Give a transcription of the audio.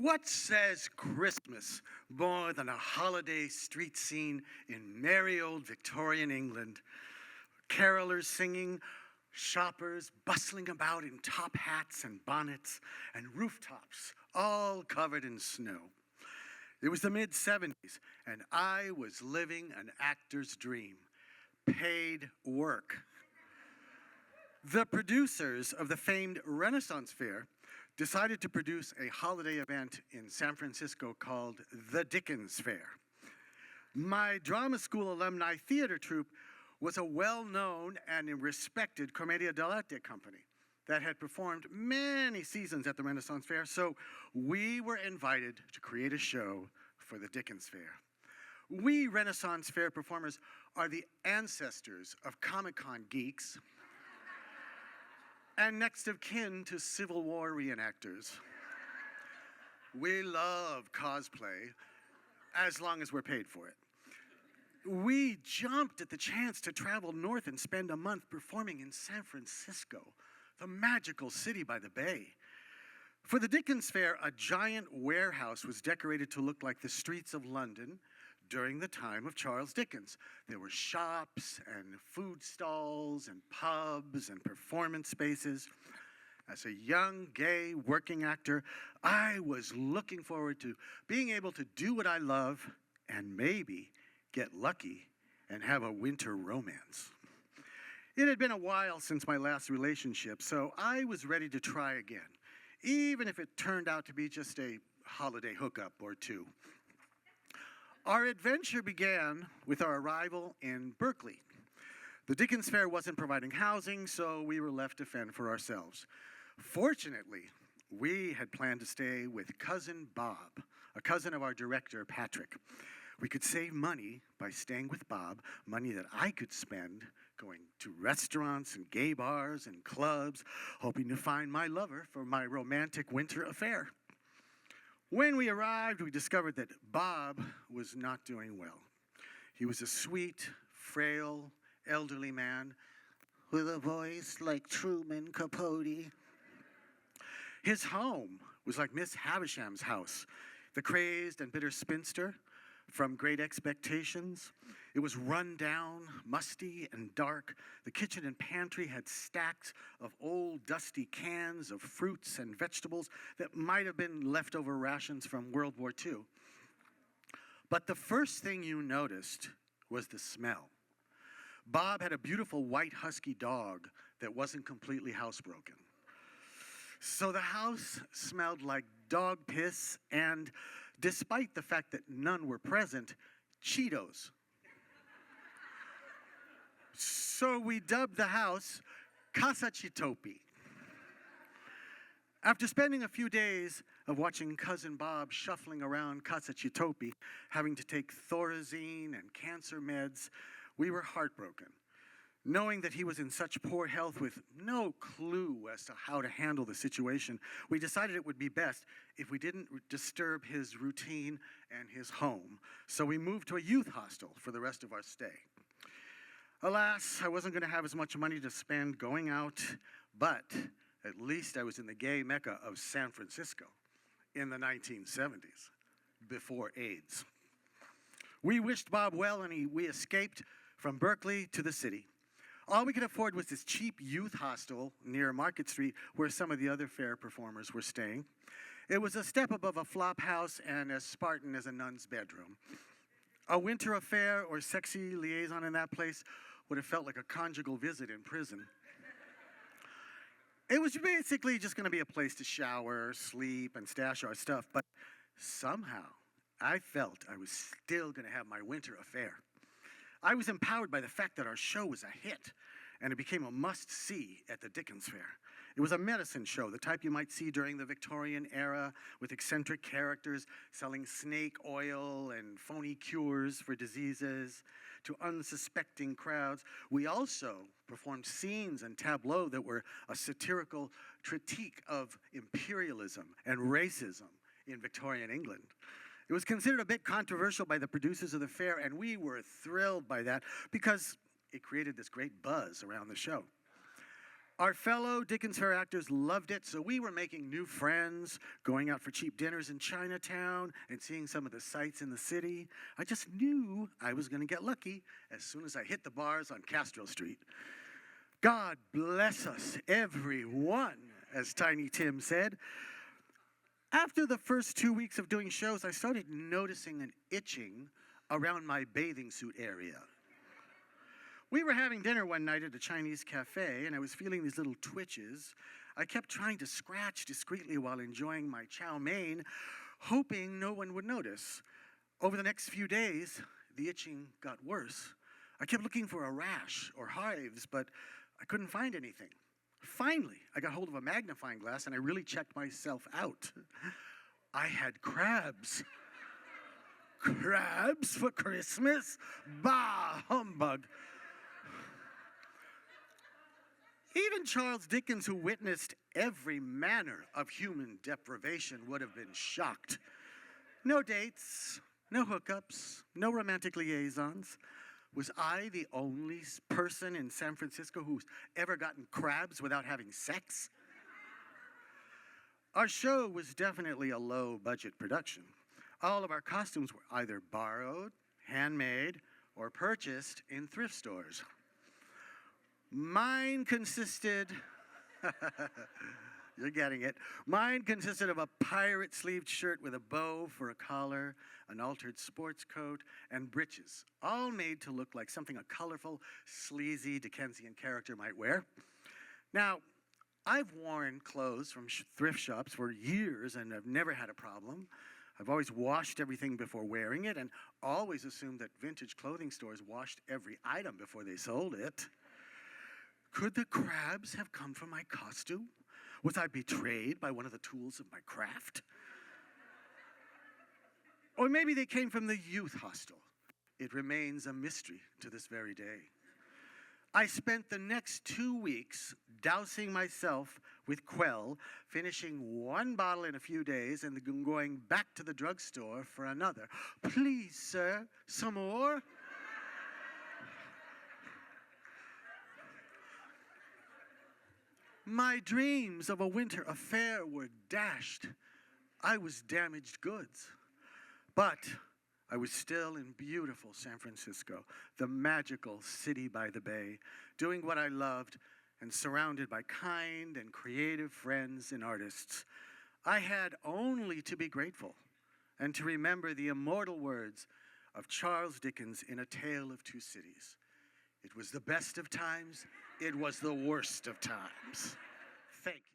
What says Christmas more than a holiday street scene in merry old Victorian England? Carolers singing, shoppers bustling about in top hats and bonnets, and rooftops all covered in snow. It was the mid-'70s, and I was living an actor's dream. Paid work. The producers of the famed Renaissance Fair decided to produce a holiday event in San Francisco called the Dickens Fair. My drama school alumni theater troupe was a well-known and respected commedia dell'arte company that had performed many seasons at the Renaissance Fair, so we were invited to create a show for the Dickens Fair. We Renaissance Fair performers are the ancestors of Comic-Con geeks and next of kin to Civil War reenactors. We love cosplay as long as we're paid for it. We jumped at the chance to travel north and spend a month performing in San Francisco, the magical city by the bay. For the Dickens Fair, a giant warehouse was decorated to look like the streets of London during the time of Charles Dickens. There were shops and food stalls and pubs and performance spaces. As a young, gay, working actor, I was looking forward to being able to do what I love and maybe get lucky and have a winter romance. It had been a while since my last relationship, so I was ready to try again, even if it turned out to be just a holiday hookup or two. Our adventure began with our arrival in Berkeley. The Dickens Fair wasn't providing housing, so we were left to fend for ourselves. Fortunately, we had planned to stay with Cousin Bob, a cousin of our director, Patrick. We could save money by staying with Bob, money that I could spend going to restaurants and gay bars and clubs, hoping to find my lover for my romantic winter affair. When we arrived, we discovered that Bob was not doing well. He was a sweet, frail, elderly man with a voice like Truman Capote. His home was like Miss Havisham's house, the crazed and bitter spinster from Great Expectations. It was run down, musty, and dark. The kitchen and pantry had stacks of old, dusty cans of fruits and vegetables that might have been leftover rations from World War II. But the first thing you noticed was the smell. Bob had a beautiful white husky dog that wasn't completely housebroken. So the house smelled like dog piss and, despite the fact that none were present, Cheetos. So we dubbed the house Casa Chitopi. After spending a few days of watching Cousin Bob shuffling around Casa Chitopi, having to take Thorazine and cancer meds, we were heartbroken. Knowing that he was in such poor health with no clue as to how to handle the situation, we decided it would be best if we didn't disturb his routine and his home. So we moved to a youth hostel for the rest of our stay. Alas, I wasn't going to have as much money to spend going out, but at least I was in the gay mecca of San Francisco in the 1970s, before AIDS. We wished Bob well, and we escaped from Berkeley to the city. All we could afford was this cheap youth hostel near Market Street where some of the other fair performers were staying. It was a step above a flop house and as Spartan as a nun's bedroom. A winter affair or sexy liaison in that place would have felt like a conjugal visit in prison. It was basically just going to be a place to shower, sleep, and stash our stuff, but somehow I felt I was still going to have my winter affair. I was empowered by the fact that our show was a hit, and it became a must-see at the Dickens Fair. It was a medicine show, the type you might see during the Victorian era, with eccentric characters selling snake oil and phony cures for diseases to unsuspecting crowds. We also performed scenes and tableaux that were a satirical critique of imperialism and racism in Victorian England. It was considered a bit controversial by the producers of the fair, and we were thrilled by that because it created this great buzz around the show. Our fellow Dickens Fair actors loved it, so we were making new friends, going out for cheap dinners in Chinatown, and seeing some of the sights in the city. I just knew I was going to get lucky as soon as I hit the bars on Castro Street. God bless us, everyone, as Tiny Tim said. After the first 2 weeks of doing shows, I started noticing an itching around my bathing suit area. We were having dinner one night at a Chinese cafe, and I was feeling these little twitches. I kept trying to scratch discreetly while enjoying my chow mein, hoping no one would notice. Over the next few days, the itching got worse. I kept looking for a rash or hives, but I couldn't find anything. Finally, I got hold of a magnifying glass, and I really checked myself out. I had crabs. Crabs for Christmas? Bah, humbug. Even Charles Dickens, who witnessed every manner of human deprivation, would have been shocked. No dates, no hookups, no romantic liaisons. Was I the only person in San Francisco who's ever gotten crabs without having sex? Our show was definitely a low-budget production. All of our costumes were either borrowed, handmade, or purchased in thrift stores. Mine consisted, you're getting it, mine consisted of a pirate sleeved shirt with a bow for a collar, an altered sports coat, and breeches, all made to look like something a colorful, sleazy Dickensian character might wear. Now, I've worn clothes from thrift shops for years and I've never had a problem. I've always washed everything before wearing it and always assumed that vintage clothing stores washed every item before they sold it. Could the crabs have come from my costume? Was I betrayed by one of the tools of my craft? Or maybe they came from the youth hostel. It remains a mystery to this very day. I spent the next 2 weeks dousing myself with Quell, finishing one bottle in a few days and then going back to the drugstore for another. Please, sir, some more? My dreams of a winter affair were dashed. I was damaged goods. But I was still in beautiful San Francisco, the magical city by the bay, doing what I loved and surrounded by kind and creative friends and artists. I had only to be grateful and to remember the immortal words of Charles Dickens in A Tale of Two Cities. It was the best of times, it was the worst of times. Thank you.